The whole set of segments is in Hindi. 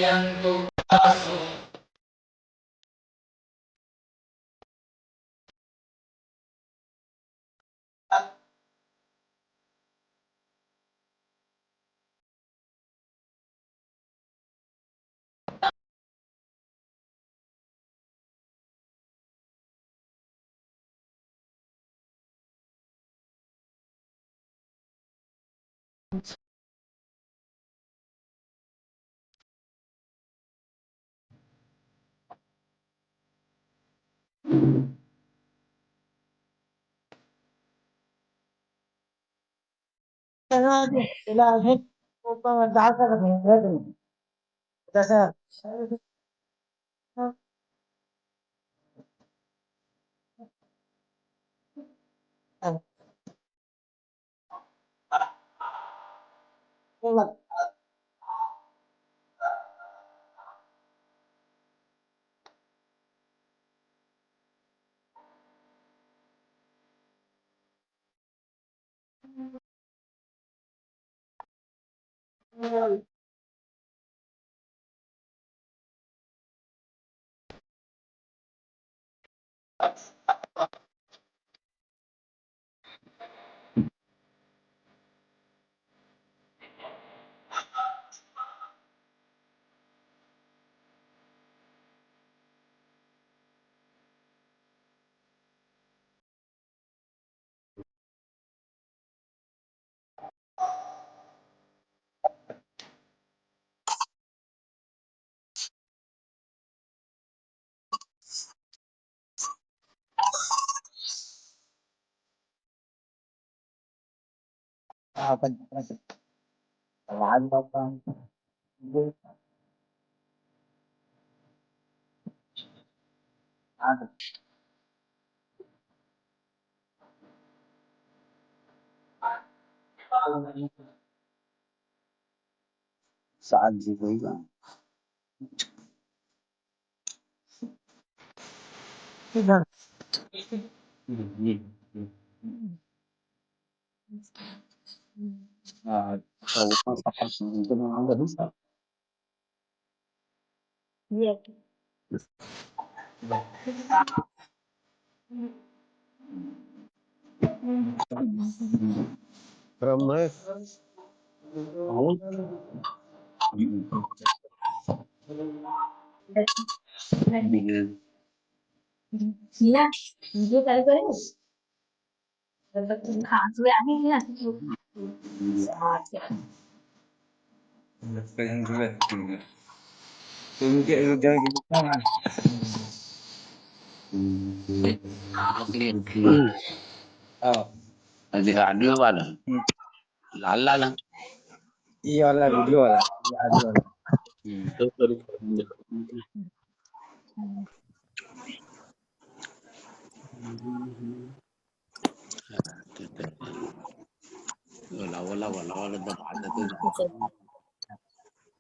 यन्तु आसु सात जी वही बा। Iya, dia kali kali. Khá dữ anh nha. अभी ऑडियो वाला लाल लाल ये वाला वीडियो वाला ये ऑडियो वाला वाला वाला वाला दबा देते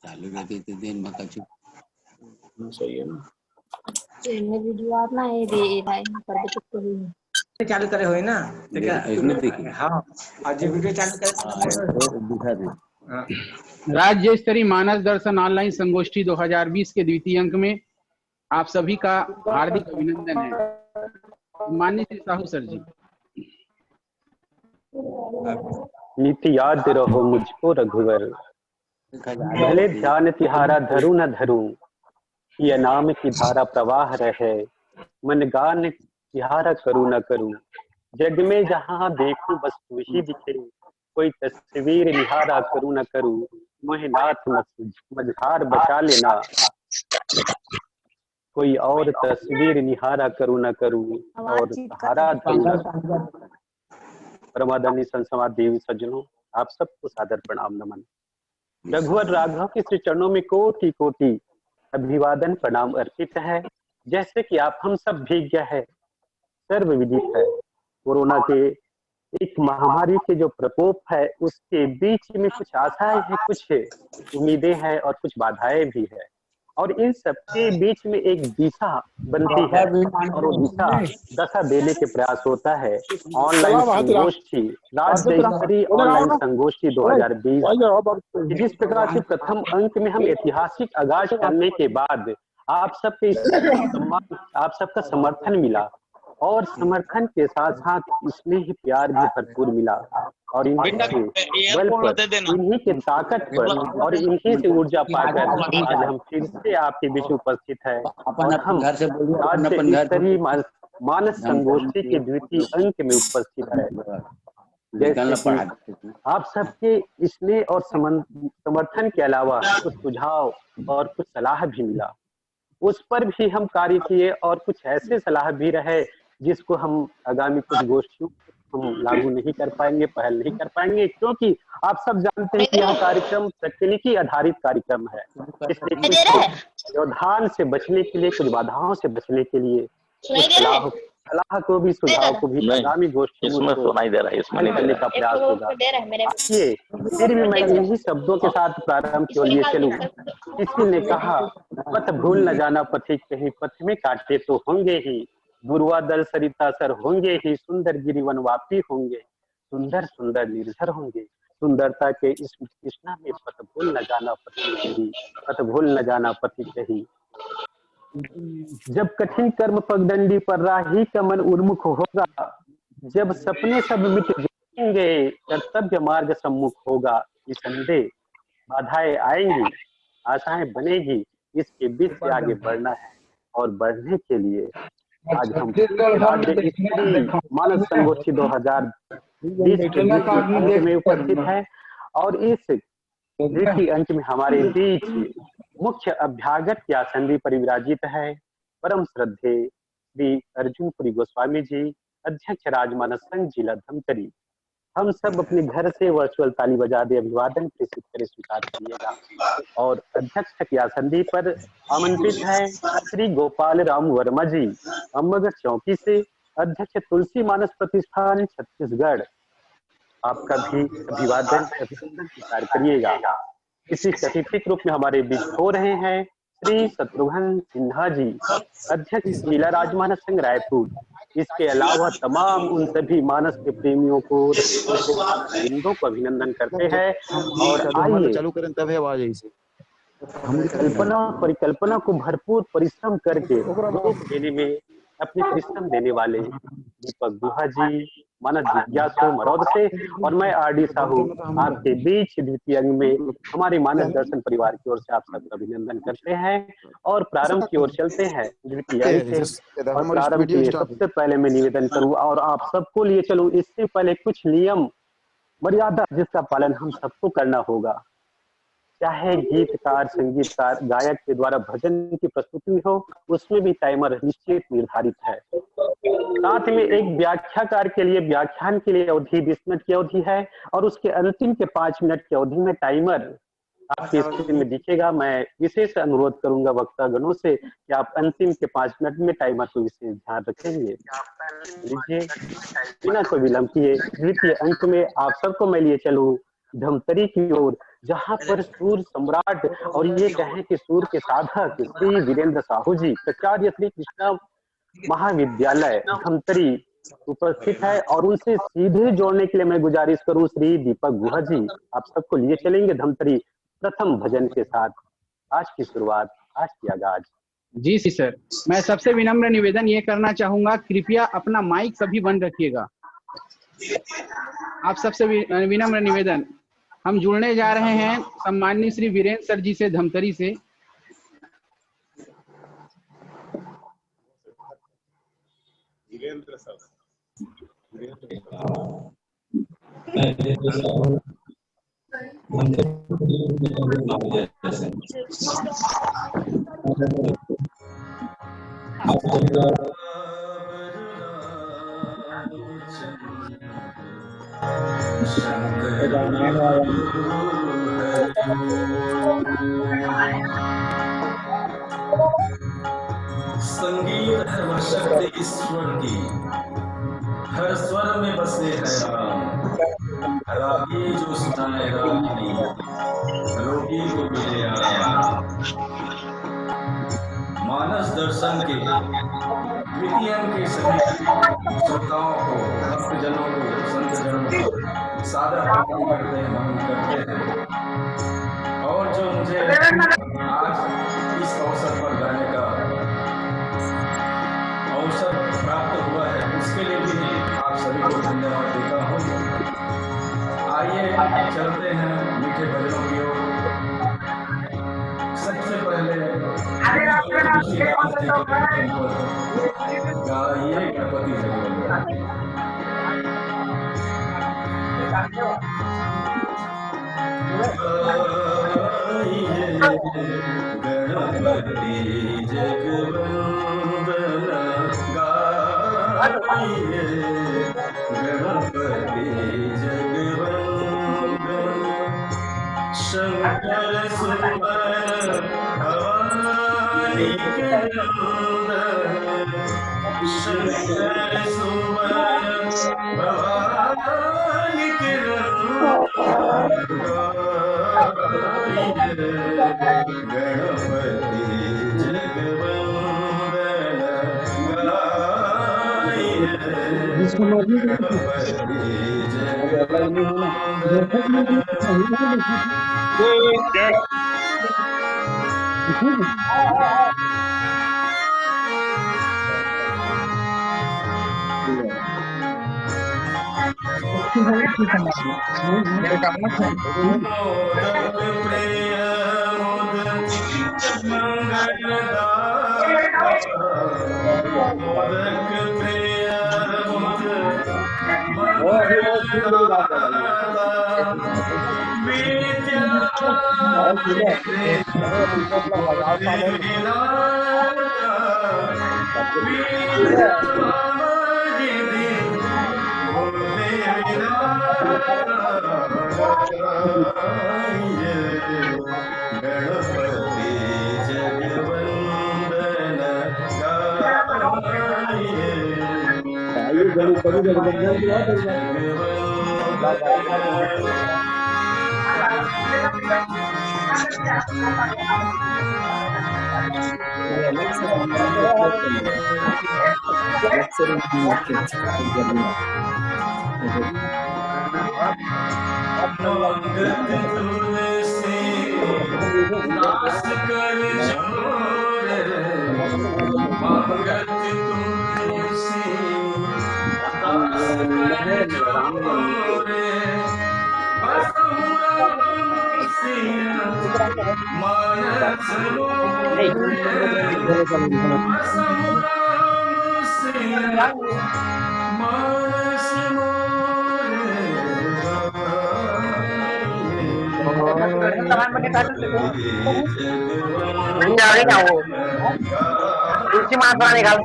चालू रहती थी दिन में कछु सही है ना Ini video apa ya di lain pada tuh. चालू करे हुए ना तो क्या इसमें देखी हाँ और जो वीडियो चालू करे दिखा दे हाँ राज्य स्तरीय मानस दर्शन ऑनलाइन संगोष्ठी 2020 के द्वितीय अंक में आप सभी का हार्दिक अभिनंदन है। माननीय श्री साहू सर जी। नीति याद रहो मुझको रघुवर, भले ध्यान तिहारा धरूं न धरूं, ये नाम की धारा प्रवाह रहे, मन गान तिहारा करूं न करूं, जग में जहां देखूं बस तू ही दिखे, कोई तस्वीर निहारा करूं न करूं, मोहे नाथ मझधार बचा लेना, कोई और तस्वीर निहारा करूं न करूं और सहारा धरूं न। परमादरणीय संसद देवी सज्जनों, आप सबको सादर प्रणाम नमन। रघुवर राघव के श्री चरणों में कोटि कोटि अभिवादन प्रणाम अर्पित है। जैसे कि आप हम सब विज्ञ है, सर्व विदित है, कोरोना के एक महामारी के जो प्रकोप है उसके बीच में कुछ आशाएं हैं, कुछ उम्मीदें हैं और कुछ बाधाएं भी है। और इन सबके बीच में एक दिशा बनती है और वो दिशा दशा देने के प्रयास होता है। ऑनलाइन संगोष्ठी, राज्य स्तरीय ऑनलाइन संगोष्ठी 2020। जिस प्रकार से प्रथम अंक में हम ऐतिहासिक आगाज करने के बाद आप सबके सम्मान, आप सबका समर्थन मिला और समर्थन के साथ साथ इसमें ही प्यार भी भरपूर मिला और इन्हीं के बल पर, इन्हीं के ताकत पर और इन्हीं से ऊर्जा पाकर आज हम फिर से आपके बीच उपस्थित है और हम राज्य स्तरीय मानस संगोष्ठी के द्वितीय अंक में उपस्थित है। जैसे आप सबके स्नेह और समर्थन के अलावा कुछ सुझाव और कुछ सलाह भी मिला, उस पर भी हम कार्य किए और कुछ ऐसे सलाह भी रहे जिसको हम आगामी कुछ गोष्ठियों हम लागू नहीं कर पाएंगे, पहल नहीं कर पाएंगे, क्योंकि आप सब जानते हैं कि यह कार्यक्रम तकनीकी आधारित कार्यक्रम है। इसलिए कुछ व्यवधान से बचने के लिए, कुछ बाधाओं से बचने के लिए सलाह को भी, सुझाव को भी आगामी गोष्ठियों में सुनाई दे रहा है, इसमें करने का प्रयास होगा। आइए फिर भी मैं इन्हीं शब्दों के साथ प्रारंभ की ओर लिए चलूं। किसी ने कहा, पथ भूल न जाना पथिक, कहीं पथ में काटे तो होंगे ही, दुर्वा दल सरिता सर होंगे ही, सुंदर गिरिवन वापी होंगे, सुंदर सुंदर निर्झर होंगे, सुंदरता के इस कृष्णा में पथ भूल न जाना पथिक कही, पथ भूल न जाना पथिक कही। जब कठिन कर्म पगडंडी पर राही का मन उन्मुख होगा, जब सपने सब मिट जाएंगे, कर्तव्य मार्ग सम्मुख होगा, निसंदेह बाधाएं आएंगी, आशाएं बनेगी, इसके बीच से आगे बढ़ना है और बढ़ने के लिए आज हम राज्य स्तरीय मानस संगोष्ठी 2020 में उपस्थित है और इस द्वितीय अंक में हमारे बीच मुख्य अभ्यागत के आसन भी परिविराजित है। परम श्रद्धे श्री अर्जुनपुरी गोस्वामी जी, अध्यक्ष राजमानस संघ जिला धमतरी। हम सब अपने घर से वर्चुअल ताली बजा दे अभिवादन प्रेषित करे स्वीकार करिएगा। और अध्यक्ष के आसन पर आमंत्रित है श्री गोपाल राम वर्मा जी, अम्बगढ़ चौकी से, अध्यक्ष तुलसी मानस प्रतिष्ठान छत्तीसगढ़। आपका भी अभिवादन अभिनंदन स्वीकार करिएगा। इसी अतिथि रूप में हमारे बीच हो रहे हैं श्री शत्रुघ्न सिन्हा जी, अध्यक्ष जिला राजमानस संघ रायपुर। इसके अलावा तमाम उन सभी मानस के प्रेमियों को को अभिनंदन करते हैं और आइए हम परिकल्पना को भरपूर परिश्रम करके रूप देने में अपने परिश्रम देने वाले दीपक गुहा जी, मानस जिज्ञासु मरौद से, और मैं आरडी साहू आपके बीच द्वितीय अंग में हमारे मानस दर्शन परिवार की ओर से आप सबका अभिनंदन करते हैं और प्रारंभ की ओर चलते हैं द्वितीय अंग से। और प्रारंभ के लिए सबसे पहले मैं निवेदन करूं और आप सबको लिए चलूं, इससे पहले कुछ नियम मर्यादा जिसका पालन हम सबको करना होगा। चाहे गीतकार, संगीतकार, गायक के द्वारा भजन की प्रस्तुति हो, उसमें भी टाइमर निश्चित निर्धारित है। साथ में एक व्याख्याकार के लिए व्याख्यान के लिए अवधि 20 मिनट की अवधि है और उसके अंतिम के 5 मिनट की अवधि में टाइमर आपकी स्क्रीन में दिखेगा। मैं विशेष अनुरोध करूंगा वक्ता गणों से कि आप अंतिम के 5 मिनट में टाइमर को विशेष ध्यान रखेंगे। लीजिए बिना कोई विलंब किए द्वितीय अंक में आप सबको मैं लिए चलूं धमतरी की ओर, जहां पर सूर सम्राट और ये कहें कि सूर के साधक श्री वीरेंद्र साहू जी, प्राचार्य श्री कृष्णा महाविद्यालय धमतरी उपस्थित है और उनसे सीधे जोड़ने के लिए मैं गुजारिश करूं श्री दीपक गुहा जी, आप सबको लिए चलेंगे धमतरी प्रथम भजन के साथ। आज की शुरुआत, आज की आगाज। जी सर, मैं सबसे विनम्र निवेदन ये करना चाहूंगा, कृपया अपना माइक सभी बंद रखिएगा। आप सबसे विनम्र निवेदन, हम जुड़ने जा रहे हैं सम्माननीय श्री वीरेंद्र सर जी से धमतरी से। संगीत है वह शक्ति ईश्वर की, हर स्वर में बसे है राम। रागी जो सुनाए रागिनी, रोगी को मिले आराम। दर्शन के द्वितीय अंक के सभी श्रोताओं को, भक्तजनों को, संतजनों को सादर प्रणाम करते हैं, नमन करते हैं। और जो मुझे आज इस अवसर पर गाने का अवसर प्राप्त हुआ है, उसके लिए भी आप सभी को धन्यवाद देता हूँ। आइए चलते हैं मीठे भजनों की ओर। सबसे पहले गाइए गणपति जगवंदन। गणपति जगवंदन गाइए, गणपति जगवंदन शंकर सुमन भवानी के नंदन, शंकर सुमन भवानी के नंदन गणपति जगवंदन गाइए, गणपति तुलसी माला निकाल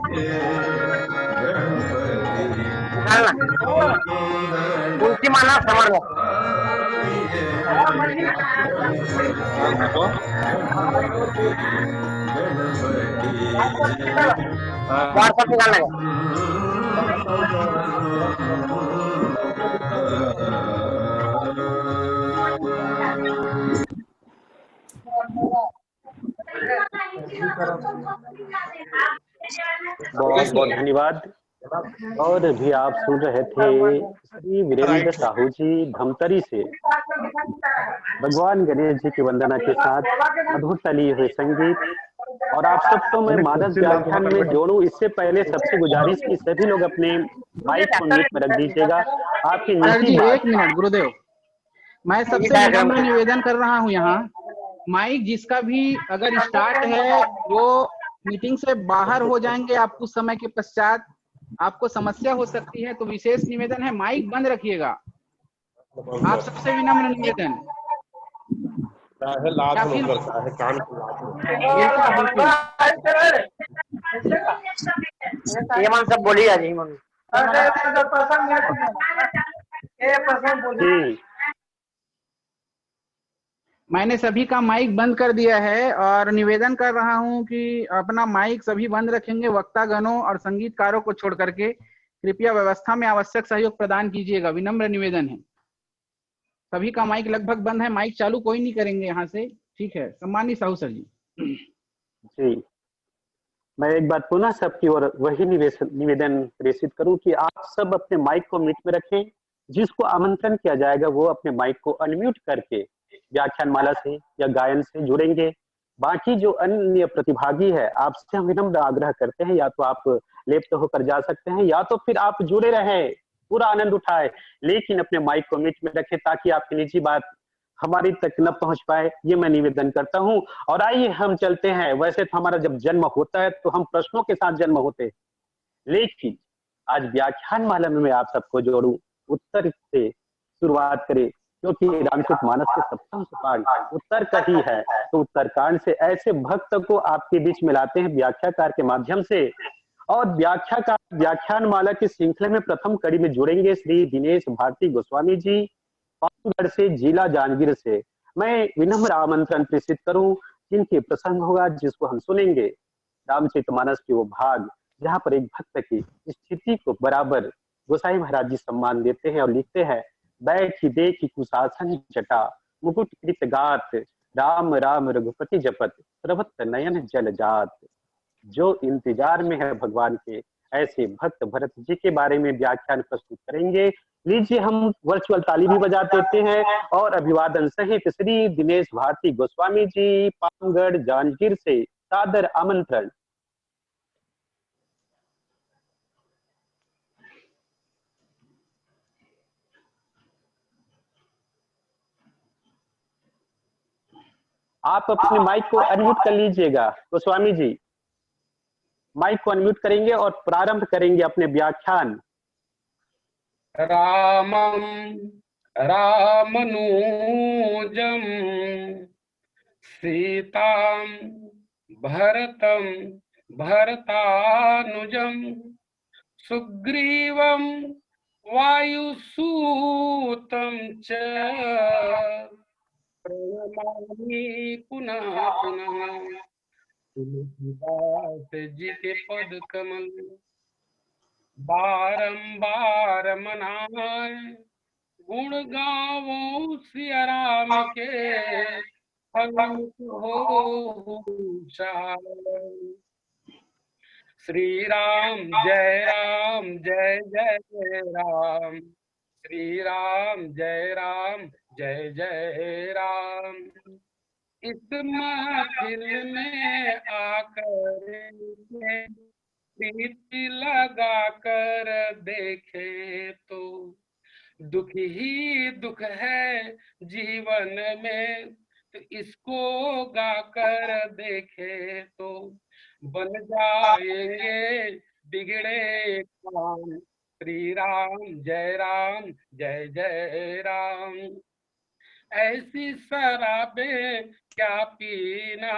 तुलसी माला समझ लो व्हाट्सएप निकाल लगा बहुत बहुत धन्यवाद। और भी आप सुन रहे थे श्री वीरेंद्र साहू जी धमतरी से भगवान गणेश जी की वंदना के साथ मधुर तली हुए संगीत। और आप सबको मैं मानस व्याख्यान में जोड़ूं इससे पहले सबसे गुजारिश की सभी लोग अपने माइक को म्यूट में रख दीजिएगा। आपकी निजी एक मिनट गुरुदेव, मैं सबसे विनम्र निवेदन कर रहा हूं, यहाँ माइक जिसका भी अगर स्टार्ट है वो मीटिंग से बाहर हो जाएंगे आप कुछ समय के पश्चात, आपको समस्या हो सकती है, तो विशेष निवेदन है माइक बंद रखिएगा। आप सबसे विनम्र निवेदन। सब बोलिए जी मैंने सभी का माइक बंद कर दिया है और निवेदन कर रहा हूं कि अपना माइक सभी बंद रखेंगे। वक्तागणों और संगीतकारों को छोड़ करके कृपया व्यवस्था में आवश्यक सहयोग प्रदान कीजिएगा, विनम्र निवेदन है। सभी का माइक लगभग बंद है, माइक चालू कोई नहीं करेंगे यहाँ से, ठीक है। सम्मानित साहू सर जी। मैं एक बार पुनः सबकी ओर वही निवेदन प्रेषित करूं कि आप सब अपने माइक को म्यूट में रखें। जिसको आमंत्रण किया जाएगा वो अपने माइक को अनम्यूट करके व्याख्यान माला से या गायन से जुड़ेंगे। बाकी जो अन्य प्रतिभागी है आपसे हम विनम्र आग्रह करते हैं, या तो आप लेप्त होकर जा सकते हैं या तो फिर आप जुड़े रहें, पूरा आनंद उठाए, लेकिन अपने माइक को म्यूट में रखें ताकि आपकी निजी बात हमारी तक न पहुंच पाए, ये मैं निवेदन करता हूं। और आइए हम चलते हैं। वैसे तो हमारा जब जन्म होता है तो हम प्रश्नों के साथ जन्म होते हैं, लेकिन आज व्याख्यान माला में मैं आप सबको जोड़ूं, उत्तर से शुरुआत करें, क्योंकि रामचरितमानस के सप्तम पाठ उत्तर का ही है। तो उत्तरकांड से ऐसे भक्त को आपके बीच मिलाते हैं व्याख्याकार के माध्यम से। और व्याख्याकार व्याख्यान माला की श्रृंखला में प्रथम कड़ी में जुड़ेंगे श्री दिनेश भारती गोस्वामी जी, पामगढ़ से, जिला जांजगीर से। मैं विनम्र आमंत्रण प्रेषित करूं, जिनके प्रसंग होगा जिसको हम सुनेंगे, रामचरितमानस के वो भाग जहां पर एक भक्त की स्थिति को बराबर गोसाई महाराज जी सम्मान देते हैं और लिखते हैं, बैठी देखी कुशासन जटा, मुकुट कृत गात, राम राम रघुपति जपत, प्रभत नयन जल जात। जो इंतजार में है भगवान के, ऐसे भक्त भरत जी के बारे में व्याख्यान प्रस्तुत करेंगे। लीजिए हम वर्चुअल ताली भी बजा देते हैं और अभिवादन सहित श्री दिनेश भारती गोस्वामी जी, पामगढ़ जांजगीर से सादर आमंत्रण। आप अपने माइक को अनम्यूट कर लीजिएगा गोस्वामी जी, माइक को अनम्यूट करेंगे और प्रारंभ करेंगे अपने व्याख्यान। रामं रामनूजं सीतां भरतं भरतानुजं सुग्रीवं वायुसूतं च प्रणमामि पुनः पुनः। तुलसीदास जी के पद कमल बारंबार मनाए, गुण गावो सिया राम के, हनुमत हो श्री राम जय जय राम, श्री राम जय जय राम। इस महफिल में आकर प्रीति लगा कर देखे तो दुख ही दुख है जीवन में, तो इसको गा कर देखे तो बन जाएंगे बिगड़े काम। श्री राम जय जय राम। ऐसी शराबे क्या पीना,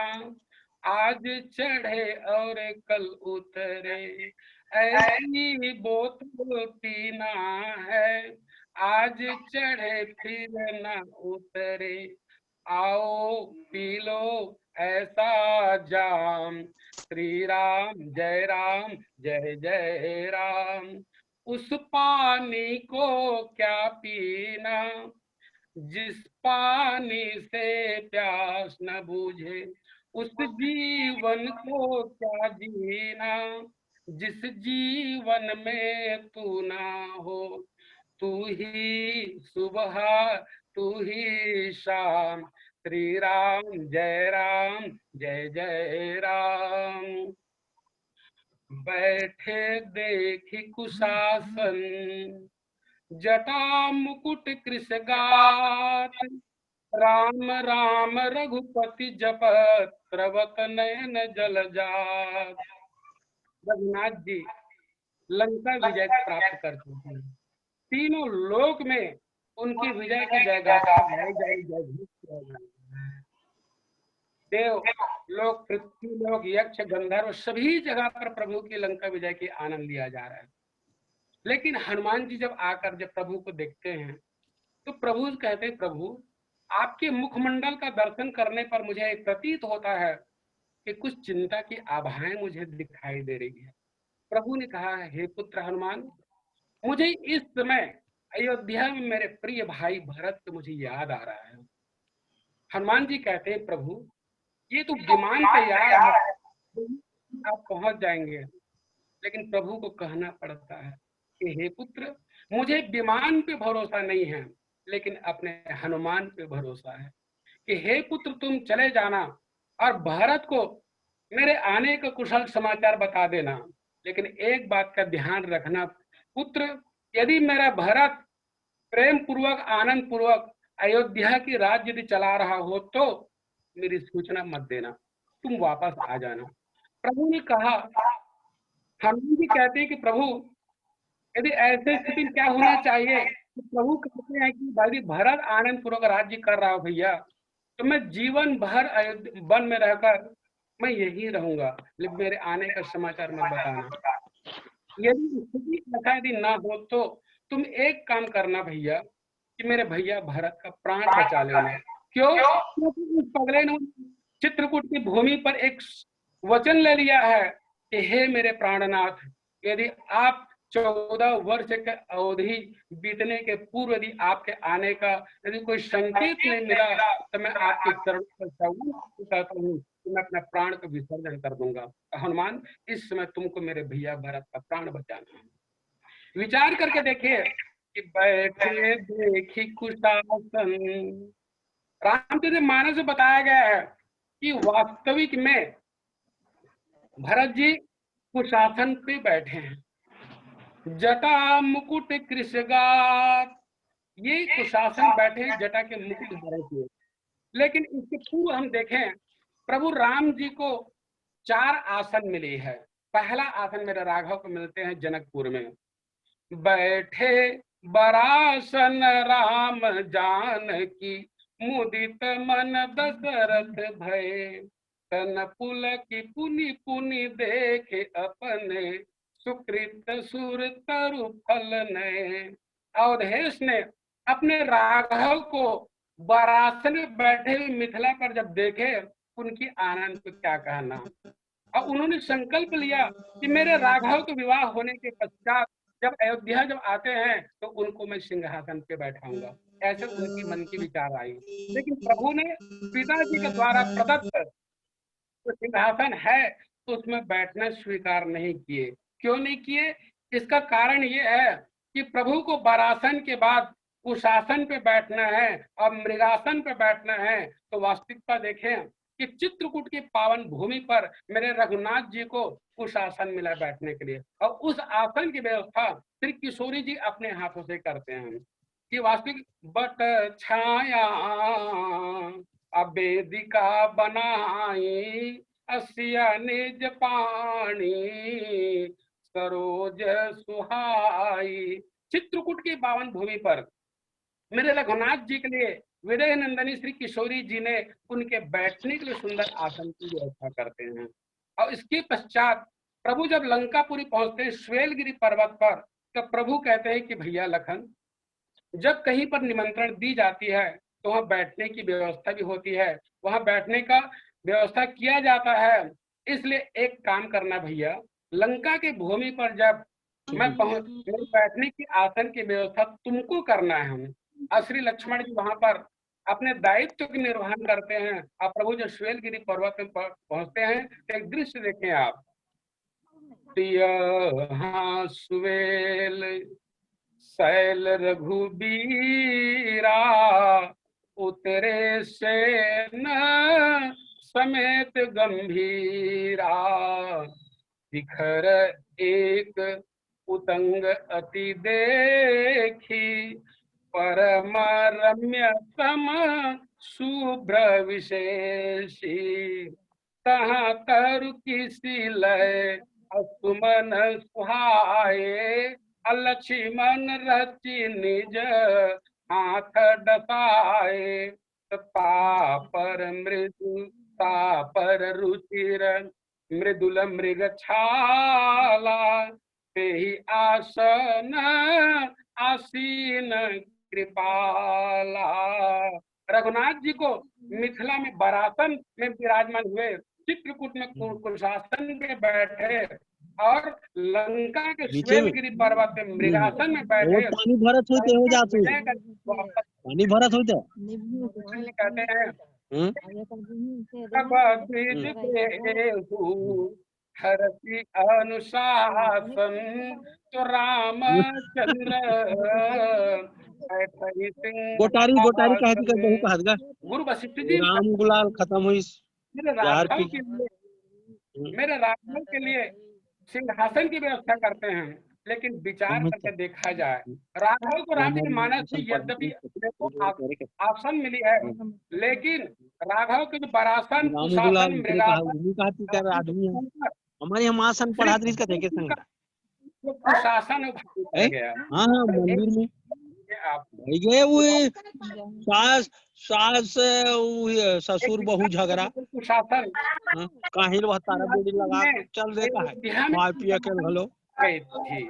आज चढ़े और कल उतरे, ऐसी बोतल पीना है, आज चढ़े फिर न उतरे। आओ पी लो ऐसा जाम, श्री राम जय जय राम। उस पानी को क्या पीना, जिस पानी से प्यास न बूझे, उस जीवन को क्या जीना, जिस जीवन में तू ना हो। तू ही सुबह तू ही शाम, श्री राम जय जय राम। बैठे देखी कुशासन, जटा मुकुट कृष गात, राम राम रघुपति जपत, प्रभत नयन जल जात। रघुनाथ जी लंका विजय प्राप्त कर चुके हैं, तीनों लोक में उनकी विजय की जयगाथा है। देव लोक, पृथ्वी लोक, यक्ष गंधर्व सभी जगह पर प्रभु की लंका विजय की आनंद लिया जा रहा है। लेकिन हनुमान जी जब आकर जब प्रभु को देखते हैं तो प्रभु कहते हैं, प्रभु आपके मुखमंडल का दर्शन करने पर मुझे प्रतीत होता है कि कुछ चिंता की आभाएं मुझे दिखाई दे रही है। प्रभु ने कहा, हे पुत्र हनुमान, मुझे इस समय अयोध्या में मेरे प्रिय भाई भरत को मुझे याद आ रहा है। हनुमान जी कहते हैं, प्रभु ये तो विमान तैयार है, आप पहुंच जाएंगे। लेकिन प्रभु को कहना पड़ता है कि हे पुत्र, मुझे विमान पे भरोसा नहीं है, लेकिन अपने हनुमान पे भरोसा है कि हे पुत्र तुम चले जाना और भारत को मेरे आने का कुशल समाचार बता देना। लेकिन एक बात का ध्यान रखना पुत्र, यदि मेरा भरत प्रेम पूर्वक आनंद पूर्वक अयोध्या की राज्य यदि चला रहा हो तो मेरी सूचना मत देना, तुम वापस आ जाना। प्रभु ने कहा, हनुमान जी कहते हैं कि प्रभु यदि ऐसे स्थिति में क्या होना चाहिए, तो प्रभु कहते हैं कि यदि भरत आनंद पूर्वक राज्य कर रहा हो भैया, तो मैं जीवन भर अयोध्या वन में रहकर मैं यही रहूंगा, लेकिन मेरे आने का समाचार मत बताना। यदि स्थिति ऐसा यदि ना हो तो तुम एक काम करना भैया कि मेरे भैया भरत का प्राण बचा लेना। क्यों? क्योंकि उस पगले ने चित्रकूट की भूमि पर एक वचन ले लिया है कि हे मेरे प्राणनाथ, यदि आप 14 वर्ष के अवधि बीतने के पूर्व यदि आपके आने का यदि कोई संकेत नहीं मिला तो मैं आपके चरण पर कहता हूँ कि मैं अपना प्राण का विसर्जन कर दूंगा। हनुमान, इस समय तुमको मेरे भैया भरत का प्राण बचाना है। विचार करके देखिए कि बैठे देखी कुशासन, रामचरित मानस में बताया गया है कि वास्तविक में भरत जी कुशासन पे बैठे हैं, जटा मुकुट कृषगात, ये कुशासन बैठे जटा के मुकुट धरे हुए। लेकिन इसके पूर्व हम देखें प्रभु राम जी को 4 आसन मिले है। पहला आसन मेरे राघव को मिलते हैं जनकपुर में, बैठे बरासन राम जानकी मुदित मन दशरथ भय, तन पुलक पुनि पुनि देखे अपने सुकृत सुर तरु फल नए। अवधेश ने अपने राघव को बरासन में बैठे हुए मिथिला पर जब देखे, उनकी आनंद को क्या कहना। और उन्होंने संकल्प लिया कि मेरे राघव के विवाह होने के पश्चात जब अयोध्या जब आते हैं तो उनको मैं सिंहासन पे बैठाऊंगा। ऐसे उनकी मन की विचार आई। लेकिन प्रभु ने पिताजी के द्वारा प्रदत्त तो सिंहासन है तो उसमें बैठना स्वीकार नहीं किए। क्यों नहीं किए? इसका कारण ये है कि प्रभु को बरासन के बाद कुशासन पे बैठना है और मृगासन पे बैठना है। तो वास्तविकता देखें कि चित्रकूट की पावन भूमि पर मेरे रघुनाथ जी को कुशासन मिला बैठने के लिए, और उस आसन की व्यवस्था श्री किशोरी जी अपने हाथों से करते हैं कि वास्तविक बट छाया अबेदिका बनाई, असिया निज पानी सरोज सुहाई। चित्रकूट की पावन भूमि पर मेरे रघुनाथ जी के लिए विदेह नंदनी श्री किशोरी जी ने उनके बैठने के लिए सुंदर आसन की व्यवस्था करते हैं। और इसके पश्चात प्रभु जब लंकापुरी पहुंचते हैं श्वेलगिरी पर्वत पर, तो प्रभु कहते हैं कि भैया लखन, जब कहीं पर निमंत्रण दी जाती है तो वहां बैठने की व्यवस्था भी होती है, वहां बैठने का व्यवस्था किया जाता है। इसलिए एक काम करना भैया, लंका के भूमि पर जब मैं मेरे बैठने की आसन की व्यवस्था तुमको करना है। और श्री लक्ष्मण जी वहां पर अपने दायित्व के निर्वहन करते हैं। और प्रभु जब श्वेलगिरी पर्वत में पहुंचते हैं तो एक दृश्य देखें आप, हाँ सुवेल शैल रघुबीरा, उतरे से न समेत गंभीरा, शिखर एक उतंग अति देखी, परम रम्य तम शुभ्र विशेषी, तहाँ तरु किसी लय असुमन सुहाए, लक्ष्मण रचि निज हाथ डसाए, तापर मृदु तापर रुचिर मृदुल मृग छाला, ते ही आसन आसीन कृपाला। रघुनाथ जी को मिथिला में बरासन में विराजमान हुए, चित्रकूट में कुशासन पे बैठे और लंका के श्वेलगिरी पर्वत पे मृगासन में बैठे। पानी भरत होते हो जाते, पानी भरत होते कहते हैं हरति अनुशासन तो रामचंद्र ऐतहि सिंह गोटारी गोटारी कहती कर बहु कहत गा गुरु वशिष्ठ जी राम गुलाल खत्म हुई मेरे यार राघव की के लिए सिंहासन की व्यवस्था करते हैं, लेकिन विचार करके देखा जाए राघव को राम जी के मानस में यद्यपि देखो आसन मिली है, लेकिन राघव के जो बरासन राम कुशासन गुलाल मृगासन भूमि कहती कर आदमी है हमारे हम आसन पढ़ा दरी का थे के संग जो कुशासन गया हां हां मंदिर में आप भाई गए वो सास सास वो ससुर बहू झगड़ा कुशासन काहिल वह तारा बेड़ी लगा के चल देता है खाए पिए के भलो गई थी।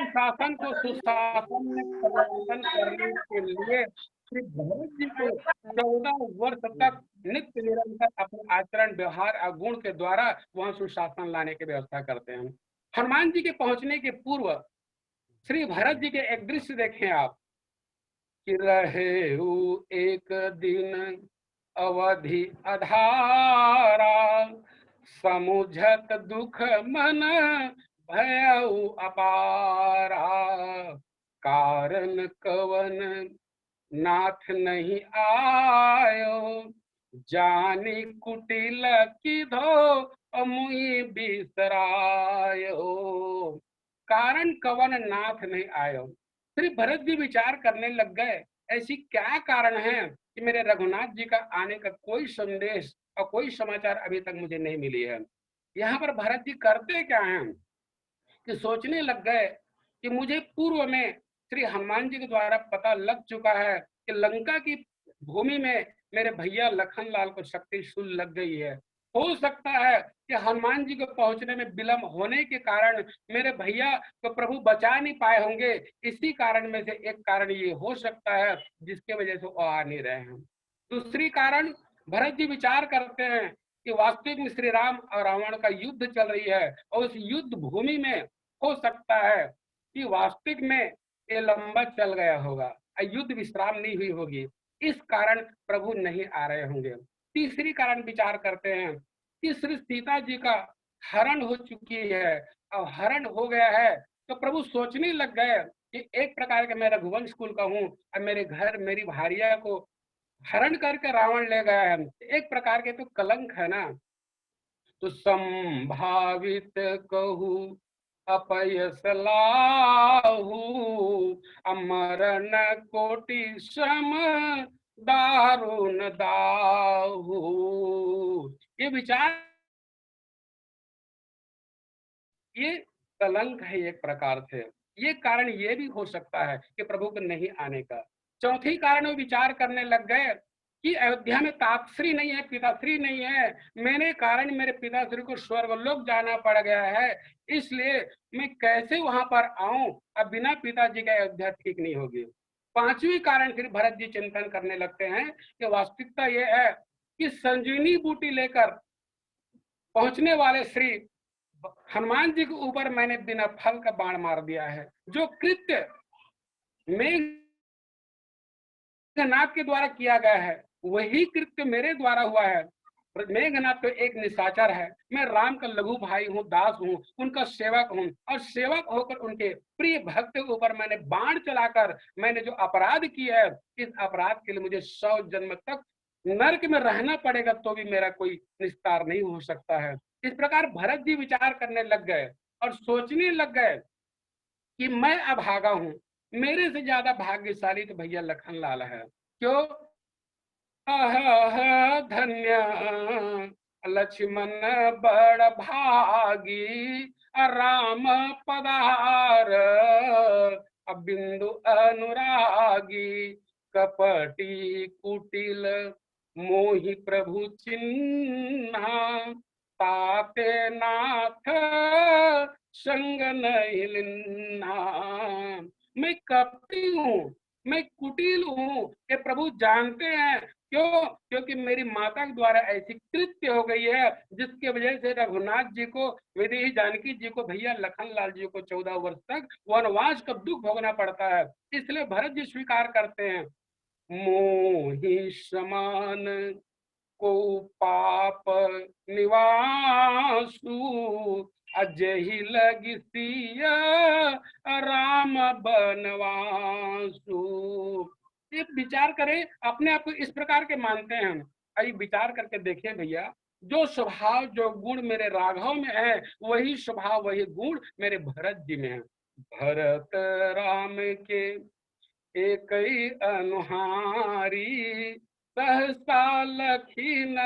शासन को सुशासन में परिवर्तन करने के लिए श्री भरत जी को 14 वर्ष तक नित्य निरंतर अपने आचरण व्यवहार और गुण के द्वारा वहां सुशासन लाने की व्यवस्था करते हैं। हनुमान जी के पहुंचने के पूर्व श्री भरत जी के एक दृश्य देखें आप कि रहे एक दिन अवधि अधारा समुझत दुख मन भयउ अपारा कारण कवन नाथ नहीं आयो जानी कुटिल की धो मुई बिसरायो। कारण कवन नाथ नहीं आयो। श्री भरत जी विचार करने लग गए ऐसी क्या कारण है कि मेरे रघुनाथ जी का आने का कोई संदेश और कोई समाचार अभी तक मुझे नहीं मिली है। यहाँ पर भरत जी करते क्या हैं कि सोचने लग गए कि मुझे पूर्व में श्री हनुमान जी के द्वारा पता लग चुका है कि लंका की भूमि में मेरे भैया लखन लाल को शक्ति शूल लग गई है। हो सकता है कि हनुमान जी को पहुंचने में विलंब होने के कारण मेरे भैया को प्रभु बचा नहीं पाए होंगे। इसी कारण में से एक कारण ये हो सकता है जिसके वजह से वो आ नहीं रहे हैं। दूसरी कारण भरत जी विचार करते हैं कि वास्तविक में श्री राम और रावण का युद्ध चल रही है और उस युद्ध भूमि में हो सकता है कि वास्तविक में ये लंबा चल गया होगा, युद्ध विश्राम नहीं हुई होगी, इस कारण प्रभु नहीं आ रहे होंगे। तीसरी कारण विचार करते हैं कि श्री सीता जी का हरण हो चुकी है और हरण हो गया है तो प्रभु सोचने लग गए कि एक प्रकार का मैं रघुवंश कुल का हूँ और मेरे घर मेरी भारिया को हरण करके रावण ले गया है, एक प्रकार के तो कलंक है ना। तो संभावित कहू अपयस लाहू अमरन कोटि सम दारुण दाहू। ये विचार ये कलंक है एक प्रकार से। ये कारण ये भी हो सकता है कि प्रभु को नहीं आने का। चौथी कारण वो विचार करने लग गए कि अयोध्या में तापश्री नहीं है, पिताश्री नहीं है, मेरे कारण मेरे पिताश्री को स्वर्गलोक जाना पड़ गया है, इसलिए मैं कैसे वहां पर आऊं, अब बिना पिताजी के अयोध्या ठीक नहीं होगी। पांचवी कारण फिर भरत जी चिंतन करने लगते हैं कि वास्तविकता यह है कि संजीवनी बूटी लेकर पहुंचने वाले श्री हनुमान जी के ऊपर मैंने बिना फल का बाण मार दिया है। जो कृत्य मेघनाथ के द्वारा किया गया है वही कृत्य मेरे द्वारा हुआ है। मेघनाथ तो एक निशाचर है, मैं राम का लघु भाई हूँ, दास हूँ, उनका सेवक हूँ और सेवक होकर उनके प्रिय भक्त के ऊपर मैंने बाण चलाकर मैंने जो अपराध किया है, इस अपराध के लिए मुझे 100 जन्म तक नरक में रहना पड़ेगा तो भी मेरा कोई निस्तार नहीं हो सकता है। इस प्रकार भरत जी विचार करने लग गए और सोचने लग गए कि मैं अभागा हूं, मेरे से ज्यादा भाग्यशाली तो भैया लखन लाल है। क्यों? धन्य लक्ष्मण बड़ भागी राम पधार बिंदु अनुरागी कपटी कुटिल मोहि प्रभु चिन्हा ताते नाथ संग नहीं लिन्हा। मैं कपटी हूँ, मैं कुटिल हूँ, ये प्रभु जानते हैं। क्यों? क्योंकि मेरी माता के द्वारा ऐसी कृत्य हो गई है जिसके वजह से रघुनाथ जी को, विदेही जानकी जी को, भैया लखन लाल जी को 14 वर्ष तक वनवास का दुख भोगना पड़ता है। इसलिए भरत जी स्वीकार करते हैं मोहि समान को पाप निवासु अजहि लगी सिया राम बनवासु। ये विचार करें, अपने आप को इस प्रकार के मानते हैं हम। अभी विचार करके देखिए भैया, जो स्वभाव जो गुण मेरे राघव में है, वही स्वभाव वही गुण मेरे भरत जी में है। भरत राम के एक ही अनुहारी, सहसा लखी न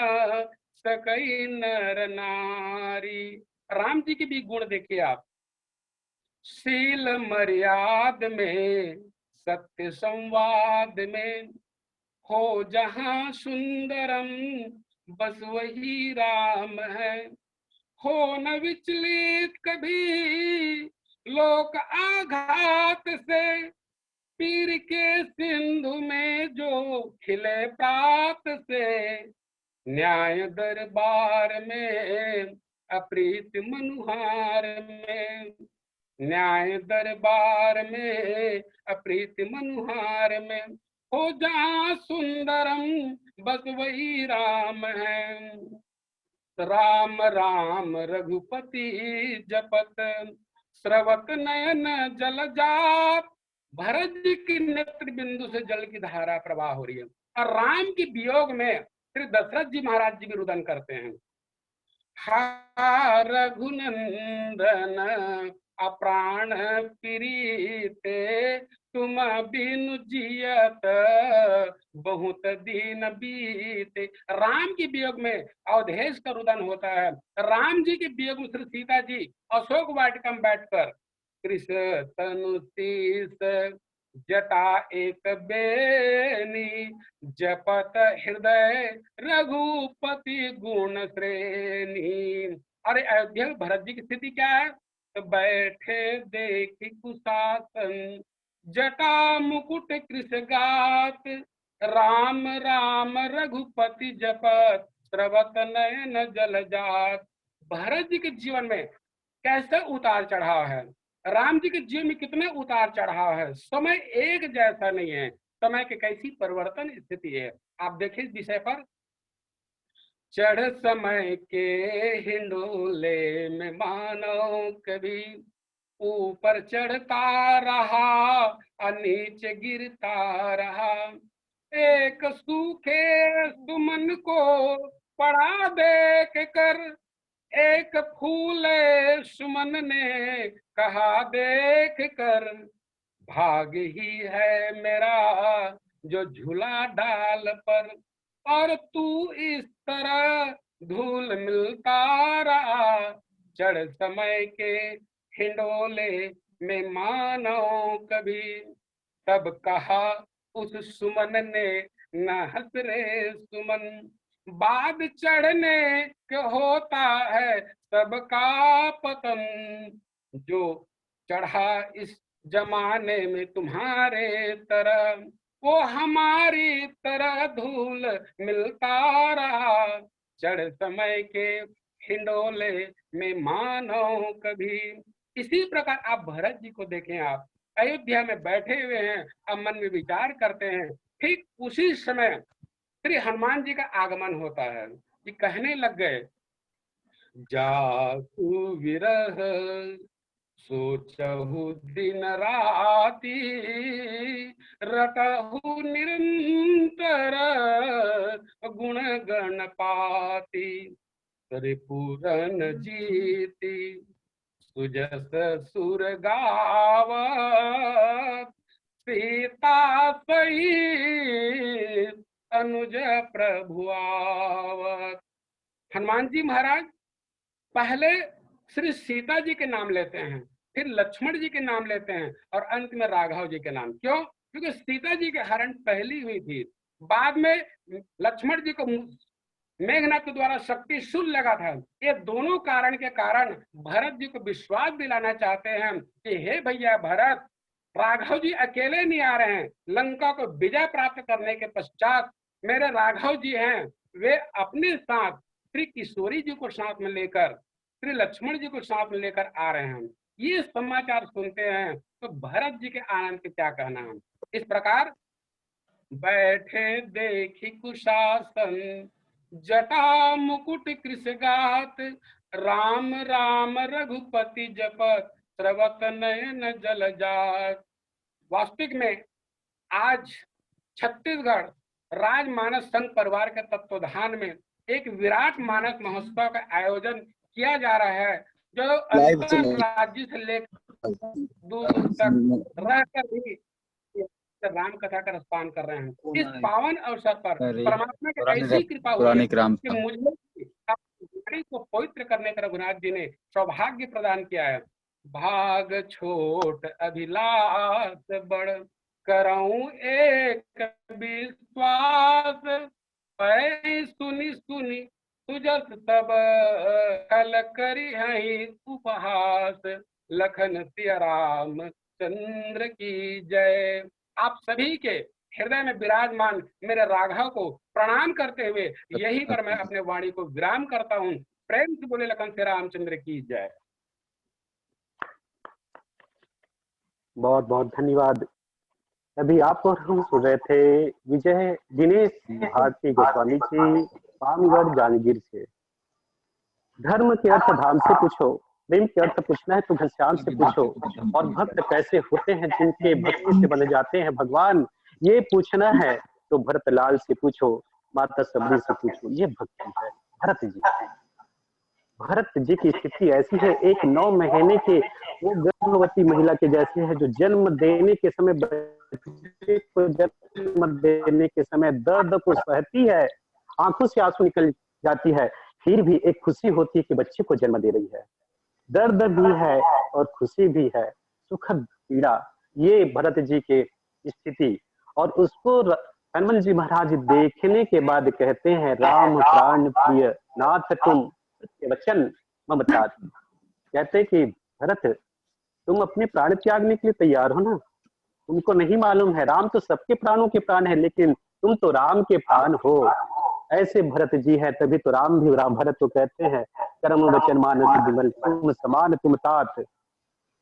सकई नर नारी। राम जी के भी गुण देखिए आप, शील मर्याद में, सत्य संवाद में, हो जहां सुंदरम बस वही राम है। हो न विचलित कभी लोक आघात से, पीर के सिंधु में जो खिले प्रात से, न्याय दरबार में अप्रीत मनुहार में, न्याय दरबार में अप्रीत मनुहार में, हो जहाँ सुंदरम बस वही राम है। राम राम रघुपति जपत, स्रवत नयन जल जात। भरत जी की नेत्र बिंदु से जल की धारा प्रवाह हो रही है, और राम के वियोग में श्री दशरथ जी महाराज जी भी रुदन करते हैं। हा रघुनंदन अप्राण प्रीते, तुम बिनु जियत बहुत दिन बीते। राम के वियोग में अवधेश का रुदन होता है। राम जी के वियोग में श्री सीता जी अशोक वाटिका में बैठकर कृष्ण तनु शीस जटा एक बेनी, जपत हृदय रघुपति गुण श्रेणी। अरे अयोध्या में भरत जी की स्थिति क्या है? तो बैठे देखी कुशासन, जटा मुकुट कृष गात, राम राम रघुपति जपत, स्रवत नयन जल जात। भरत जी के जीवन में कैसे उतार चढ़ाव है, राम जी के जीवन में कितने उतार चढ़ाव है। समय एक जैसा नहीं है, समय के कैसी परिवर्तन स्थिति है, आप देखिए इस विषय पर। चढ़ समय के हिंडोले में मानो कभी, ऊपर चढ़ता रहा और नीचे गिरता रहा। एक सूखे सुमन को पड़ा देख कर, एक फूले सुमन ने कहा देख कर, भाग ही है मेरा जो झूला डाल पर, और तू इस तरह धूल मिलता रहा। चढ़ समय के हिंडोले में मानो कभी, तब कहा उस सुमन ने न हंस रे सुमन, बाद चढ़ने के होता है सबका पतन। जो चढ़ा इस जमाने में तुम्हारे तरह, वो हमारी तरह धूल मिलता रहा। चढ़ समय के हिंडोले में मानो कभी। इसी प्रकार आप भरत जी को देखें, आप अयोध्या में बैठे हुए हैं, अब मन में विचार करते हैं। ठीक उसी समय श्री हनुमान जी का आगमन होता है। ये कहने लग गए, जासु विरह सोचहु दिन राती, रटहु निरंतर गुण गण पाती। त्रिपुरन जीती सुजस सुर गावत, सीता सहित अनुज प्रभु आवत। हनुमान जी महाराज पहले श्री सीता जी के नाम लेते हैं, फिर लक्ष्मण जी के नाम लेते हैं, और अंत में राघव जी के नाम। क्यों? क्योंकि सीता जी के हरण पहली हुई थी, बाद में लक्ष्मण जी को मेघनाथ के द्वारा शक्ति शूल लगा था। ये दोनों कारण के कारण भरत जी को विश्वास दिलाना चाहते हैं कि हे भैया भरत, राघव जी अकेले नहीं आ रहे हैं। लंका को विजय प्राप्त करने के पश्चात मेरे राघव जी हैं, वे अपने साथ श्री किशोरी जी को साथ में लेकर, श्री लक्ष्मण जी को साथ में लेकर आ रहे हैं। ये समाचार सुनते हैं तो भरत जी के आनंद के क्या कहना है। इस प्रकार बैठे देखी कुशासन, जटा मुकुट कृषगात, राम राम रघुपति जपत, स्रवत नयन जल जात। वास्तविक में आज छत्तीसगढ़ राजमानस संघ परिवार के तत्वाधान में एक विराट मानस महोत्सव का आयोजन किया जा रहा है, जो अंतर राज्य से लेकर दूर दूर तक रहकर भी राम कथा का रसपान कर रहे हैं। इस पावन अवसर पर परमात्मा की ऐसी कृपा हुई है कि मुझे वाणी को पवित्र करने का रघुनाथ जी ने सौभाग्य प्रदान किया है। भाग छोट अभिलाष बड़, करऊं एक विश्वास, पै सुनी सुनी सुजस तब, कल करी हई उपहास, लखन सिया राम चंद्र की जय। आप सभी के हृदय में विराजमान मेरे राघव को प्रणाम करते हुए यहीं पर मैं अपने वाणी को विराम करता हूँ। प्रेम से बोले लखन सिया रामचंद्र की जय। बहुत बहुत धन्यवाद। अभी आप और हम सुन रहे थे विजय दिनेश भारती गोस्वामी जी, पामगढ़ जांजगीर से। धर्म के अर्थ धाम से पूछो, प्रेम के अर्थ पूछना है तो घनश्याम से पूछो, और भक्त कैसे होते हैं जिनके भक्ति से बन जाते हैं भगवान, ये पूछना है तो भरतलाल से पूछो, माता सबरी से पूछो। ये भक्ति है भरत जी। भरत जी की स्थिति ऐसी है, एक 9 महीने के वो गर्भवती महिला के जैसे है, जो जन्म देने के समय बच्चे को जन्म देने के समय दर्द को सहती है, आंखों से आंसू निकल जाती है, फिर भी एक खुशी होती है कि बच्चे को जन्म दे रही है। दर्द भी है और खुशी भी है, सुखद पीड़ा, ये भरत जी के स्थिति। और उसको हनुमान जी महाराज देखने के बाद कहते हैं, राम प्राण प्रिय नाथ तुम वचन ममता। कहते कि भरत तुम अपने प्राण त्यागने के लिए तैयार हो ना, तुमको नहीं मालूम है राम तो सबके प्राणों के प्राण है, लेकिन तुम तो राम के प्राण हो। ऐसे भरत जी है, तभी तो राम भी राम भरत तो कहते हैं, कर्म वचन मानस विमल तुम समान तुम तात।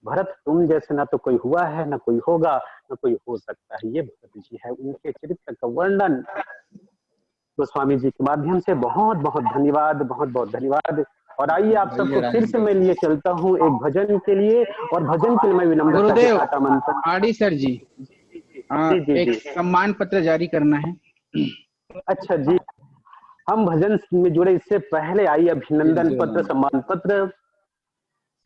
भरत तुम जैसे ना तो कोई हुआ है, ना कोई होगा, ना कोई हो सकता है। ये भरत जी है, उनके चरित्र का वर्णन गोस्वामी जी के माध्यम से। बहुत बहुत धन्यवाद, बहुत बहुत धन्यवाद। और आइए आप सबको फिर से मैं लिए चलता हूँ एक भजन के लिए, और भजन के लिए मैं विनम्रता के साथ आमंत्रण। आडी सर जी, एक सम्मान पत्र जारी करना है। अच्छा जी, हम भजन में जुड़े इससे पहले आइए अभिनंदन पत्र, सम्मान पत्र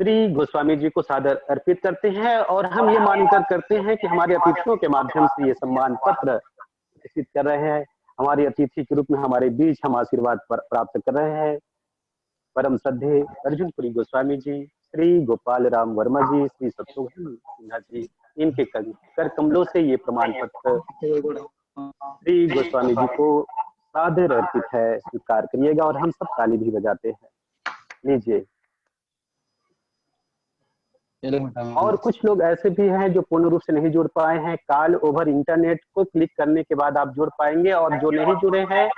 श्री गोस्वामी जी को सादर अर्पित करते हैं, और हम ये मानकर करते हैं कि हमारे अतिथियों के माध्यम से ये सम्मान पत्र प्रस्तुत कर रहे हैं। हमारे अतिथि के रूप में हमारे बीच हम आशीर्वाद प्राप्त कर रहे हैं परम श्रद्धेय अर्जुनपुरी गोस्वामी जी, श्री गोपाल राम वर्मा जी, श्री शत्रुघ्न सिन्हा जी। इनके कर कमलों से ये प्रमाण पत्र श्री गोस्वामी जी को सादर अर्पित है, स्वीकार करिएगा। और हम सब ताली भी बजाते हैं, लीजिए। और कुछ लोग ऐसे भी हैं जो पूर्ण रूप से नहीं जुड़ पाए हैं, कॉल ओवर इंटरनेट को क्लिक करने के बाद आप जुड़ पाएंगे। और जो नहीं जुड़े हैं,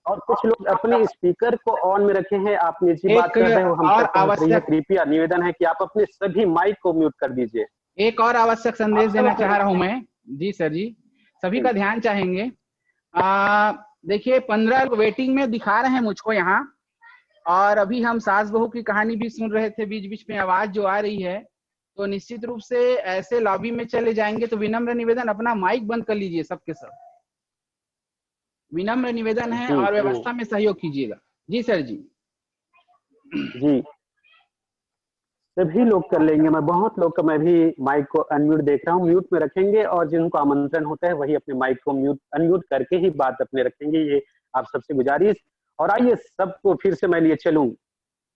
और कुछ लोग अपने स्पीकर को ऑन में रखे हैं, आप निजी बात कर रहे हो, हम कृपया निवेदन है कि आप अपने सभी माइक को म्यूट कर दीजिए। एक और आवश्यक संदेश देना चाह रहा हूं मैं जी सर जी, सभी का ध्यान चाहेंगे। देखिए 15 वेटिंग में दिखा रहे हैं मुझको यहाँ, और अभी हम सास बहू की कहानी भी सुन रहे थे, बीच बीच में आवाज जो आ रही है, तो निश्चित रूप से ऐसे लॉबी में चले जाएंगे तो विनम्र निवेदन अपना माइक बंद कर लीजिए, सबके सब विनम्र निवेदन है, और व्यवस्था में सहयोग कीजिएगा। जी सर जी। जी सभी लोग कर लेंगे, मैं बहुत लोग का मैं भी माइक को अनम्यूट देख रहा हूँ, म्यूट में रखेंगे, और जिनको आमंत्रण होता है वही अपने माइक को म्यूट अनम्यूट करके ही बात अपने रखेंगे, ये आप सबसे गुजारिश। और आइए सबको फिर से मैं लिए चलूं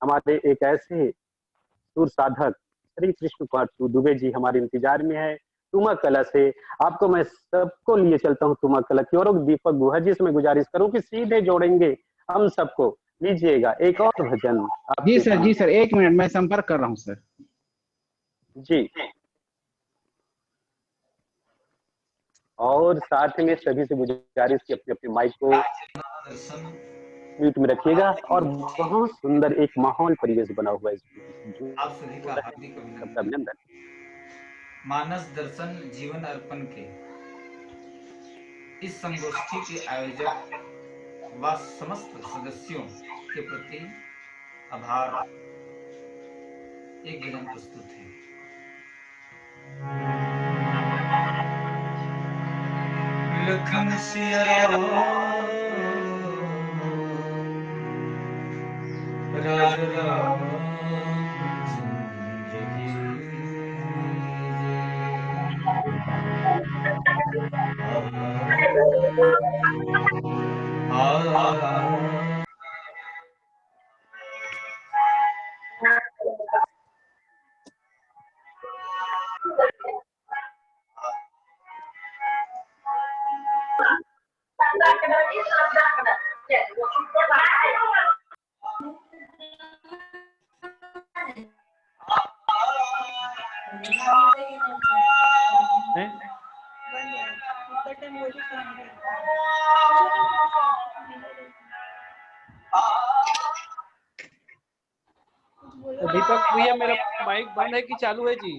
हमारे एक ऐसे सुर साधक श्री कृष्ण कुमार दुबे जी हमारे इंतजार में है तुमा कला से। आपको मैं सबको लिए चलता हूँ तुमा कला की ओर। दीपक गुहा जी से मैं गुजारिश करूं कि सीधे जोड़ेंगे हम सबको, लीजिएगा एक और भजन। जी सर, एक मिनट मैं संपर्क कर रहा हूँ सर जी। और साथ में सभी से गुजारिश कि अपने अपने माइक को म्यूट में रखिएगा। और बहुत सुंदर एक माहौल परिवेश बना हुआ है इसमें। आप सभी का हार्दिक अभिनंदन। मानस दर्शन जीवन अर्पण के इस संगोष्ठी के आयोजक व समस्त सदस्यों के प्रति आभार एक भजन प्रस्तुत है। लखन सिया राम राज राम दीपक भैया मेरा माइक बंद है कि चालू है जी?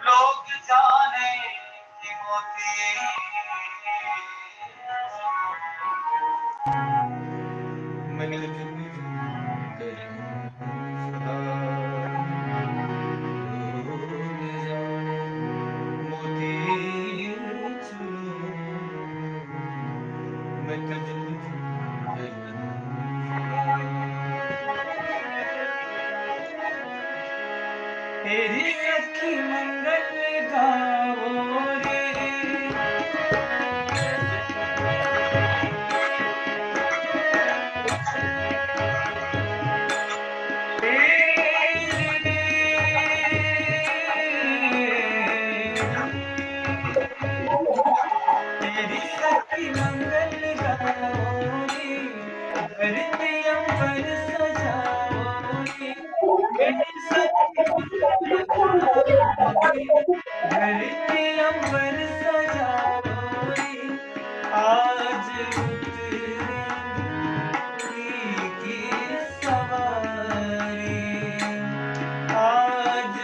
लोग जाने की मोती तेरी सखी मंगल गावो रे, तेरी सखी मंगल गावो रे, धरती अंबर सजाओ रे, तेरी सखी धरती अंबर सजाओ रे, आज उतरेंगी की सवारी, आज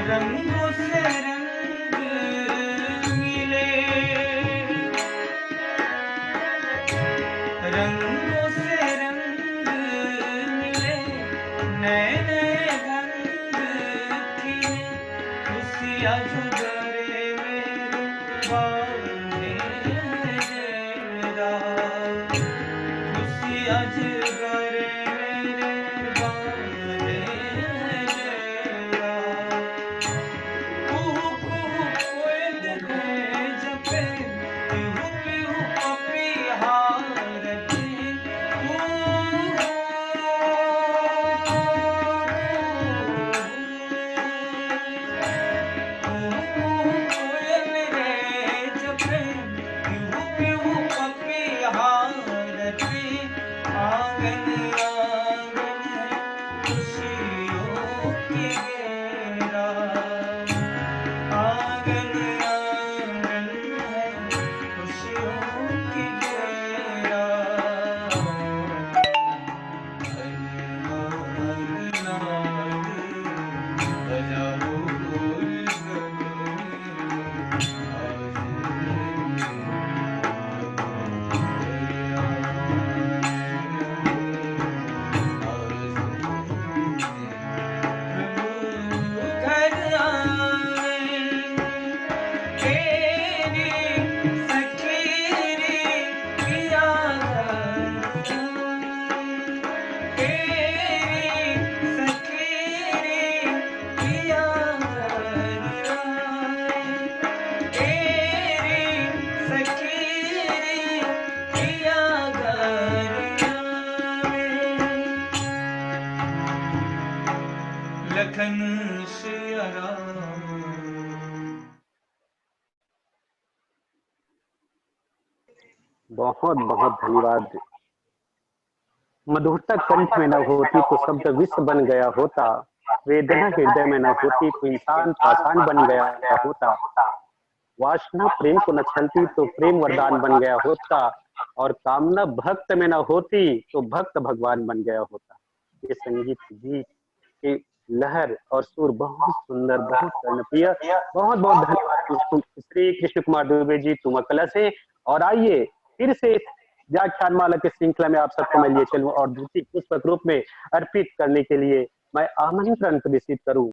रंगों से रंग मिले, रंगों से रंग मिले, मैंने बंद की खुशियाँ जुगरे मेरे बांधे डेरा खुशियाँ जुगरे मेरे बांधे डेरा कुहू कुहू कोयल ने जपे पिहू पिहू पपीहा रचे कोयल ने जपे पिहू पिहू पपीहा रचे आंगन आंगन है खुशियों की घेरा आंगन आंगन है खुशियों की घेरा बजाओ ढोल घर आए तेरी सखीरी पिया तेरी सखीरी पिया तेरी सखीरी पिया लखन सिया राम बहुत बहुत धन्यवाद। मधुरता कंठ में न होती तो शब्द विष बन गया होता, वेदना हृदय में न होती तो इंसान पाषाण बन गया होता, वासना प्रेम को न छलती तो प्रेम वरदान बन गया होता, और कामना भक्त में न होती तो भक्त भगवान बन गया होता। ये संगीत गीत के लहर और सुर बहुत सुंदर, बहुत कर्णप्रिय। बहुत बहुत धन्यवाद श्री कृष्ण कुमार दुबे जी, तुम कला से। और आइए फिर से व्याख्यानमाला के श्रृंखला में आप सबको मैं लिए चलूं और दूसरी पुष्पक रूप में अर्पित करने के लिए मैं आमंत्रण प्रेषित करूं